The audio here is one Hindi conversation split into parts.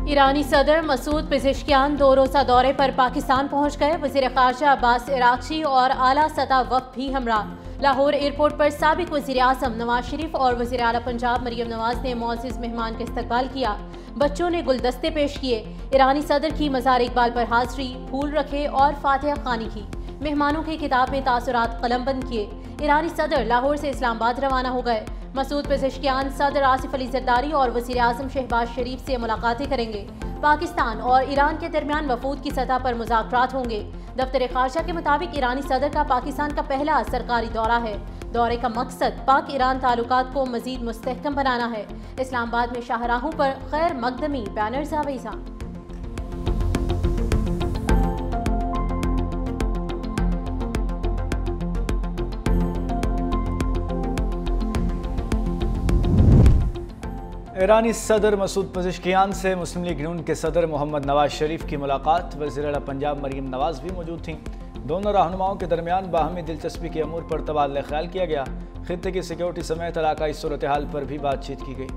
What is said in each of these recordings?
ईरानी सदर मसूद पेज़ेश्कियान 2 रोज़ा दौरे पर पाकिस्तान पहुँच गए। वज़ीर ख़ारजा अब्बास इराक़ची और आला सतह वफ़द भी हमरा। लाहौर एयरपोर्ट पर साबिक़ वज़ीर आज़म नवाज शरीफ और वज़ीर आला पंजाब मरियम नवाज ने मुअज़्ज़ज़ मेहमान का इस्तकबाल किया। बच्चों ने गुलदस्ते पेश किए। ईरानी सदर की मज़ार इकबाल पर हाज़री, फूल रखे और फातिहा ख़ानी की। मेहमानों की किताब में तासुरात कलमबंद किए। ईरानी सदर लाहौर से इस्लामाबाद रवाना हो गए। मसूद पेज़ेश्कियान सदर आसिफ अली ज़रदारी और वज़ीर आज़म शहबाज शरीफ से मुलाकातें करेंगे। पाकिस्तान और ईरान के दरमियान वफूद की सतह पर मुज़ाकरात होंगे। दफ्तर ख़ारजा के मुताबिक ईरानी सदर का पाकिस्तान का पहला सरकारी दौरा है। दौरे का मकसद पाक ईरान ताल्लुकात को मज़ीद मुस्तहकम बनाना है। इस्लामाबाद में शाहराहों पर खैर मकदमी बैनर्स आवेज़ा। ईरानी सदर मसूद पेज़ेश्कियान से मुस्लिम लीग नून के सदर मोहम्मद नवाज शरीफ की मुलाकात। वज़ीर आला पंजाब मरियम नवाज भी मौजूद थीं। दोनों रहनुमाओं के दरमियान बाहमी दिलचस्पी के अमूर पर तबादला ख्याल किया गया। खित्ते की सिक्योरिटी समेत इलाकाई सूरत हाल पर भी बातचीत की गई।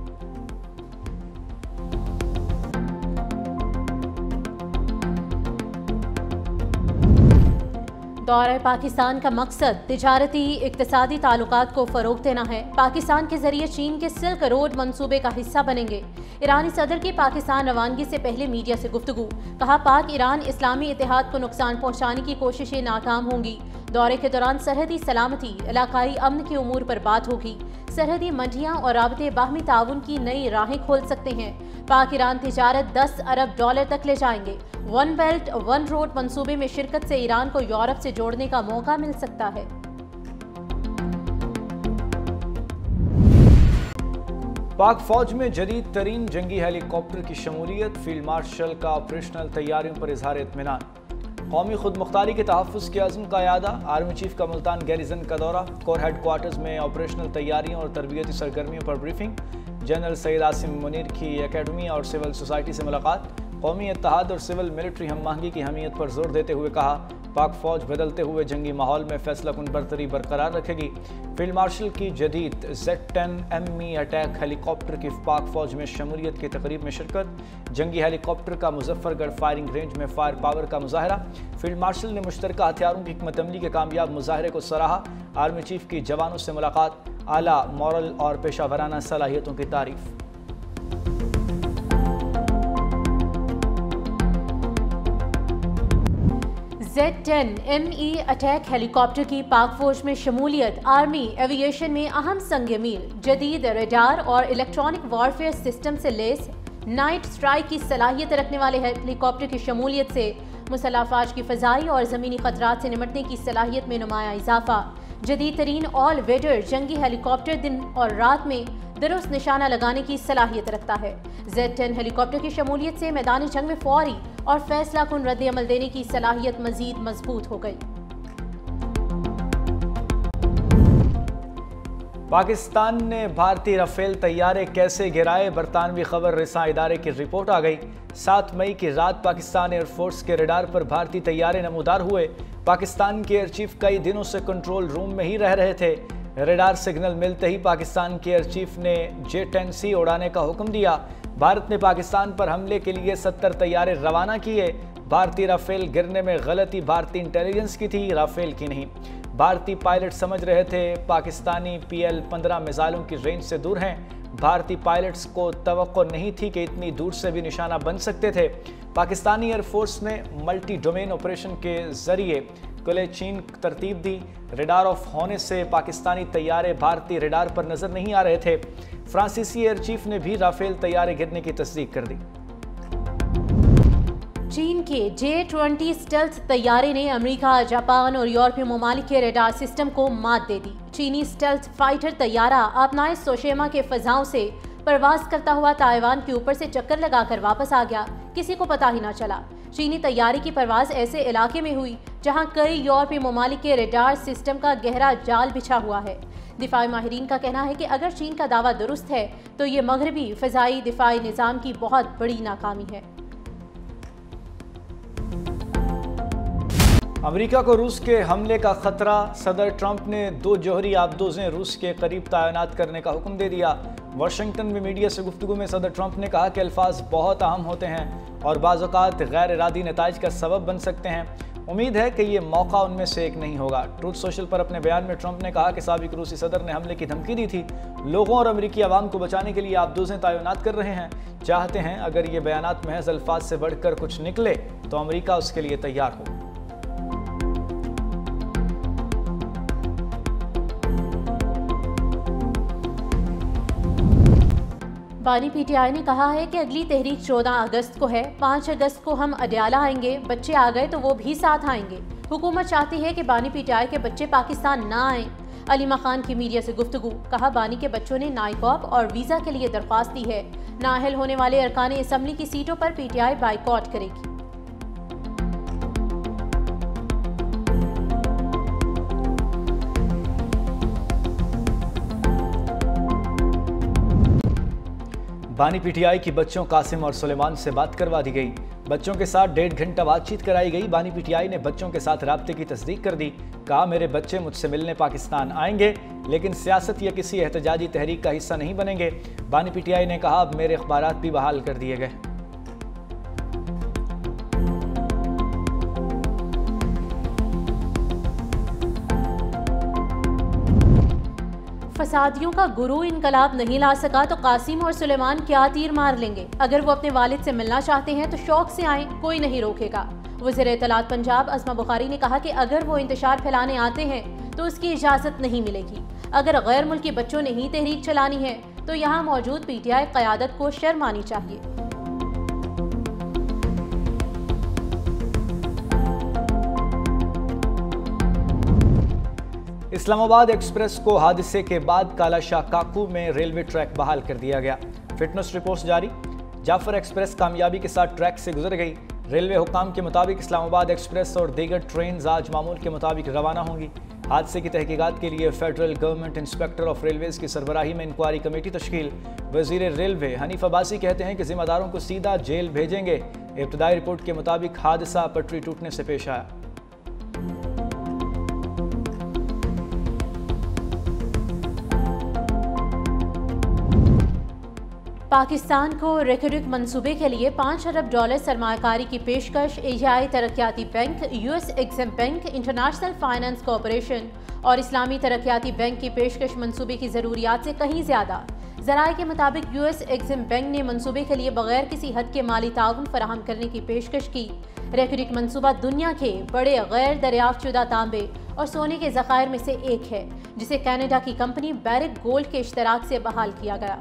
दौरा पाकिस्तान का मकसद तिजारती इक्तिसादी ताल्लुकात को फ़रोग़ देना है। पाकिस्तान के जरिए चीन के सिल्क रोड मंसूबे का हिस्सा बनेंगे। ईरानी सदर की पाकिस्तान रवानगी से पहले मीडिया से गुफ्तगू। कहा, पाक ईरान इस्लामी इत्तेहाद को नुकसान पहुँचाने की कोशिशें नाकाम होंगी। दौरे के दौरान सरहदी सलामती, इलाकाई अमन के उमूर पर बात होगी। सरहदी मंडियाँ और राबते बाहमी ताउन की नई राहें खोल सकते हैं। पाक ईरान तिजारत $10 अरब तक ले जाएंगे। वन बेल्ट वन रोड मंसूबे में शिरकत से ईरान को यूरोप से जोड़ने का मौका मिल सकता है। पाक फौज में जदीद तरीन जंगी हेलीकॉप्टर की शमूलियत। फील्ड मार्शल का ऑपरेशनल तैयारियों पर इजहार इत्मीनान। कौमी खुद मुख्तारी के तहफ़्फ़ुज़ के अज़्म का यादा। आर्मी चीफ का मुल्तान गैरिजन का दौरा। कोर हेडक्वार्टर्स में ऑपरेशनल तैयारियों और तरबियती सरगर्मियों पर ब्रीफिंग। जनरल सैयद आसिम मुनीर की एकेडमी और सिविल सोसाइटी से मुलाकात। कौमी इत्तेहाद और सिविल मिलिट्री हम आहंगी की अहमियत पर जोर देते हुए कहा, पाक फौज बदलते हुए जंगी माहौल में फैसलाकुन बरतरी बरकरार रखेगी। फील्ड मार्शल की जदीद Z-10ME अटैक हेलीकॉप्टर की पाक फौज में शमूलियत की तकरीब में शिरकत। जंगी हेलीकॉप्टर का मुजफ्फरगढ़ फायरिंग रेंज में फायर पावर का मुजाहरा। फील्ड मार्शल ने मुश्तरका हथियारों की हिकमत अमली के कामयाब मुजाहरे को सराहा। आर्मी चीफ की जवानों से मुलाकात। आला मॉरल और पेशा वराना सलाहियतों की तारीफ। Z-10ME अटैक हेलीकॉप्टर की पाक फौज में शमूलियत। आर्मी एविएशन में अहम संग मील। जदीद रेडार और इलेक्ट्रॉनिक वॉरफेयर सिस्टम से लेस नाइट स्ट्राइक की सलाहियत रखने वाले हेलीकॉप्टर की शमूलियत से मुसल्लह अफवाज की फ़ज़ाई और ज़मीनी ख़तरात से निपटने की सलाहियत में नुमाया इजाफा। जदीद तरीन ऑल वेदर जंगी हेलीकॉप्टर दिन और रात में दुरुस्त निशाना लगाने की सलाहियत रखता है। Z-10 हेलीकॉप्टर की शमूलियत से मैदानी जंग में फौरी और फैसला कुन रद्द अमल देने की सलाहियत मजीद मजबूत हो गई। पाकिस्तान ने भारतीय राफेल तैयारे कैसे गिराए, बरतानवी खबर रिसां इदारे की रिपोर्ट आ गई। 7 मई की रात पाकिस्तान एयरफोर्स के रडार पर भारतीय तैयारे नमूदार हुए। पाकिस्तान के एयर चीफ कई दिनों से कंट्रोल रूम में ही रह रहे थे। रडार सिग्नल मिलते ही पाकिस्तान के एयर चीफ ने J-10C उड़ाने का हुक्म दिया। भारत ने पाकिस्तान पर हमले के लिए 70 तैयारे रवाना किए। भारतीय राफेल गिरने में गलती भारतीय इंटेलिजेंस की थी, राफेल की नहीं। भारतीय पायलट समझ रहे थे पाकिस्तानी PL-15 मिसाइलों की रेंज से दूर हैं। भारतीय पायलट्स को तवक्को नहीं थी कि इतनी दूर से भी निशाना बन सकते थे। पाकिस्तानी एयरफोर्स ने मल्टी डोमेन ऑपरेशन के जरिए कुले चीन तरतीब दी। रडार ऑफ होने से पाकिस्तानी तैयारे भारतीय रडार पर नजर नहीं आ रहे थे। फ्रांसीसी एयर चीफ ने भी राफेल तैयारे गिरने की तस्दीक कर दी। चीन के J-20 स्टेल्थ तैयारे ने अमेरिका, जापान और यूरोपीय ममालिक के रडार सिस्टम को मात दे दी। चीनी स्टेल्थ फाइटर तैयारा अपनाए सोशेमा के फजाओं से परवाज करता हुआ ताइवान के ऊपर से चक्कर लगाकर वापस आ गया। किसी को पता ही ना चला। चीनी तैयारी की परवाज ऐसे इलाके में हुई जहां कई यूरोपीय ममालिक के रडार सिस्टम का गहरा जाल बिछा हुआ है। दिफाई माहिरीन का कहना है कि अगर चीन का दावा दुरुस्त है तो ये मगरबी फ़िज़ाई दिफाई निज़ाम की बहुत बड़ी नाकामी है। अमेरिका को रूस के हमले का खतरा। सदर ट्रंप ने 2 जौहरी आबदोज़ें रूस के करीब तैनात करने का हुक्म दे दिया। वाशिंगटन में मीडिया से गुफ्तगू में सदर ट्रंप ने कहा कि अल्फाज बहुत अहम होते हैं और बाज़ औक़ात गैर इरादी नताइज का सबब बन सकते हैं। उम्मीद है कि ये मौका उनमें से एक नहीं होगा। ट्रूथ सोशल पर अपने बयान में ट्रंप ने कहा कि साबिक रूसी सदर ने हमले की धमकी दी थी। लोगों और अमरीकी अवाम को बचाने के लिए आप दूसरे तैनात कर रहे हैं। चाहते हैं अगर ये बयानात महज अल्फाज से बढ़कर कुछ निकले तो अमरीका उसके लिए तैयार हो। बानी पीटीआई ने कहा है कि अगली तहरीक 14 अगस्त को है। 5 अगस्त को हम अडयाला आएंगे। बच्चे आ गए तो वो भी साथ आएंगे। हुकूमत चाहती है कि बानी पीटीआई के बच्चे पाकिस्तान ना आएं। अलीमा खान की मीडिया से गुफ्तगू, कहा बानी के बच्चों ने नाइकॉब और वीज़ा के लिए दरख्वास्त दी है। नाअहल होने वाले अरकान असम्बली की सीटों पर पीटीआई बाइकॉट करेगी। बानी पीटीआई की बच्चों कासिम और सुलेमान से बात करवा दी गई। बच्चों के साथ 1.5 घंटा बातचीत कराई गई। बानी पीटीआई ने बच्चों के साथ राब्ते की तस्दीक कर दी। कहा मेरे बच्चे मुझसे मिलने पाकिस्तान आएंगे लेकिन सियासत या किसी एहतजाजी तहरीक का हिस्सा नहीं बनेंगे। बानी पीटीआई ने कहा अब मेरे अखबारात भी बहाल कर दिए गए। फसादियों का गुरु इनकलाब नहीं ला सका तो कासिम और सुलेमान क्या तीर मार लेंगे। अगर वो अपने वालिद से मिलना चाहते हैं तो शौक से आएं, कोई नहीं रोकेगा। वज़ीर इत्तलात पंजाब अस्मा बुखारी ने कहा कि अगर वो इंतशार फैलाने आते हैं तो उसकी इजाज़त नहीं मिलेगी। अगर गैर मुल्की बच्चों ने ही तहरीक चलानी है तो यहाँ मौजूद पीटीआई क़यादत को शर्म आनी चाहिए। इस्लामाबाद एक्सप्रेस को हादसे के बाद कालाशाह काकू में रेलवे ट्रैक बहाल कर दिया गया। फिटनेस रिपोर्ट्स जारी। जाफर एक्सप्रेस कामयाबी के साथ ट्रैक से गुजर गई। रेलवे हुक्काम के मुताबिक इस्लामाबाद एक्सप्रेस और दीगर ट्रेन आज मामूल के मुताबिक रवाना होंगी। हादसे की तहकीकात के लिए federal government inspector of railways की सरबराही में इंक्वायरी कमेटी तश्कील। वजीर रेलवे हनीफ अब्बासी कहते हैं कि जिम्मेदारों को सीधा जेल भेजेंगे। इब्तदाई रिपोर्ट के मुताबिक हादसा पटरी टूटने से पेश आया। पाकिस्तान को रेकरिक मंसूबे के लिए $5 अरब सरमायाकारी की पेशकश एशियाई तरक्याती bank, US Exim bank, international finance corporation और इस्लामी तरक्याती बैंक की पेशकश मंसूबे की ज़रूरियात से कहीं ज़्यादा। ज़राए के मुताबिक यूएस एग्जिम बैंक ने मंसूबे के लिए बगैर किसी हद के माली ताउन फराहम करने की पेशकश की। रेकरिक मंसूबा दुनिया के बड़े गैर दरियाफ्तशुदा तांबे और सोने के ज़खायर में से एक है, जिसे कनाडा की कंपनी बैरिक गोल्ड के इश्तराक से बहाल किया गया।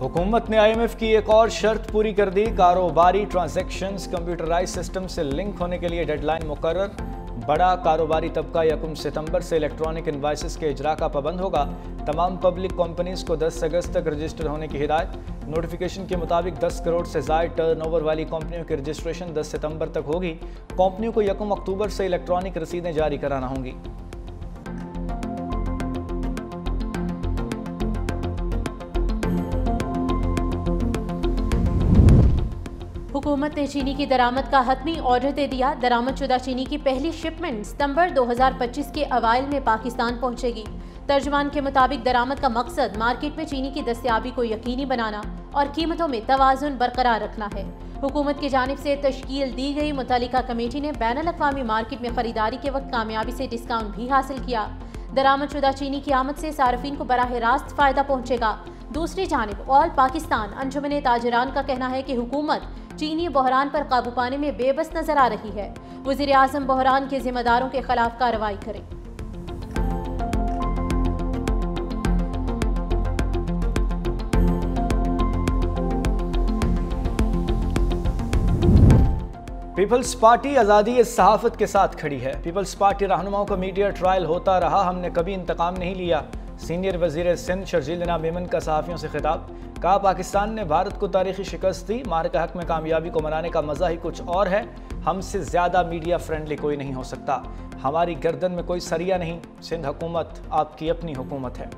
हुकूमत ने IMF की एक और शर्त पूरी कर दी। कारोबारी ट्रांजैक्शंस कंप्यूटराइज सिस्टम से लिंक होने के लिए डेडलाइन मुकर्रर। बड़ा कारोबारी तबका 1 सितंबर से इलेक्ट्रॉनिक इनवाइसेस के इजरा का पाबंद होगा। तमाम पब्लिक कंपनीज को 10 अगस्त तक रजिस्टर होने की हिदायत। नोटिफिकेशन के मुताबिक 10 करोड़ से ज़ायद टर्नओवर वाली कंपनियों की रजिस्ट्रेशन 10 सितंबर तक होगी। कंपनियों को 1 अक्टूबर से इलेक्ट्रॉनिक रसीदें जारी कराना होंगी। हुकूमत ने चीनी की दरामद का हतमी ऑर्डर दे दिया। दरामदशुदा चीनी की पहली शिपमेंट सितंबर 2025 के अवाइल में पाकिस्तान पहुंचेगी। तर्जमान के मुताबिक दरामद का मकसद मार्केट में चीनी की दस्तयाबी को यकीनी बनाना और कीमतों में तवाज़ुन बरकरार रखना है। हुकूमत की जानिब से तश्कील दी गई मुतल्लिका कमेटी ने बैनुल-अक़वामी मार्केट में खरीदारी के वक्त कामयाबी से डिस्काउंट भी हासिल किया। दरामदशुदा चीनी की आमद से सार्फिन को बराह रास्त फ़ायदा पहुंचेगा। दूसरी जानिब ऑल पाकिस्तान अंजुमन ताजिरान का कहना है कि हुकूमत चीनी बहरान पर काबू पाने में बेबस नजर आ रही है। वज़ीर आज़म बहरान के जिम्मेदारों के खिलाफ कार्रवाई करें। पीपल्स पार्टी आज़ादी सहाफ़त के साथ खड़ी है। पीपल्स पार्टी रहनुमाओं का मीडिया ट्रायल होता रहा, हमने कभी इंतकाम नहीं लिया। सीनियर वज़ीर सिंध शर्जील मेमन का सहाफ़ियों से खिताब। कहा पाकिस्तान ने भारत को तारीखी शिकस्त दी। मार्का हक में कामयाबी को मनाने का मज़ा ही कुछ और है। हमसे ज़्यादा मीडिया फ्रेंडली कोई नहीं हो सकता। हमारी गर्दन में कोई सरिया नहीं। सिंध हुकूमत आपकी अपनी हुकूमत है।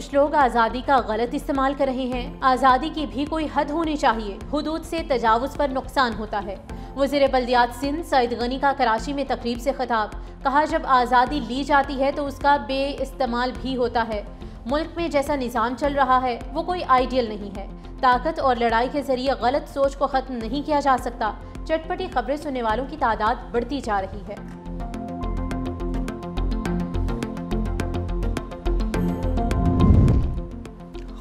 कुछ लोग आज़ादी का गलत इस्तेमाल कर रहे हैं। आज़ादी की भी कोई हद होनी चाहिए। हुदूद से तजावुज़ पर नुकसान होता है। वज़ीर बल्दियात सिंध सईद गनी का कराची में तकरीब से खिताब। कहा, जब आज़ादी ली जाती है तो उसका बेइस्तेमाल भी होता है। मुल्क में जैसा निज़ाम चल रहा है वो कोई आइडियल नहीं है। ताकत और लड़ाई के जरिए गलत सोच को ख़त्म नहीं किया जा सकता। चटपटी खबरें सुनने वालों की तादाद बढ़ती जा रही है।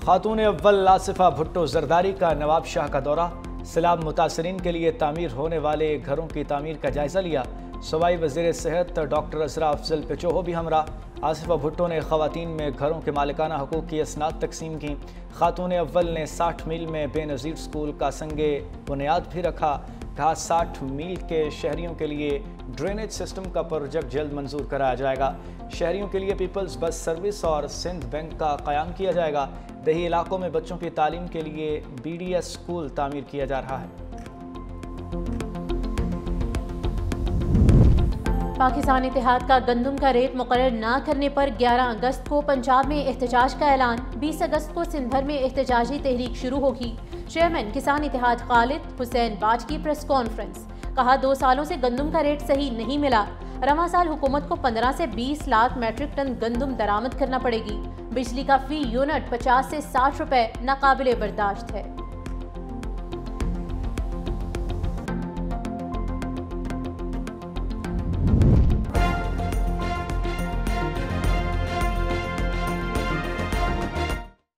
खातून अव्वल आसिफा भुट्टो जरदारी का नवाब शाह का दौरा। सैलाब मुतासरीन के लिए तामीर होने वाले घरों की तामीर का जायजा लिया। सूबाई वज़ीर सेहत डॉक्टर असरा अफजल पेचोहो भी हमरा। आसिफा भुट्टो ने ख़वातीन में घरों के मालिकाना हकूक़ की असनाद तकसीम की। खातून अव्वल ने 60 मील में बेनज़ीर स्कूल का संगे बुनियाद भी रखा। कहा, 60 मील के शहरियों के लिए ड्रेनेज सिस्टम का प्रोजेक्ट जल्द मंजूर कराया जाएगा। शहरियों के लिए पीपल्स बस सर्विस और सिंध बैंक का क़याम किया जाएगा। दही इलाकों में बच्चों की तालीम के लिए BDS स्कूल तामीर किया जा रहा है। पाकिस्तान इत्तेहाद का गंदम का रेट मुकर्रर न करने पर 11 अगस्त को पंजाब में एहतजाज का ऐलान। 20 अगस्त को सिंध भर में एहतजाजी तहरीक शुरू होगी। चेयरमैन किसान इत्तेहाद खालिद हुसैन बाज की प्रेस कॉन्फ्रेंस। कहा, 2 सालों से गंदम का रेट सही नहीं मिला। रवां साल हुकूमत को 15 से 20 लाख मैट्रिक टन गंदम दरामद करना पड़ेगी। बिजली का फी यूनिट 50 से 60 रुपए नाकाबिले बर्दाश्त है।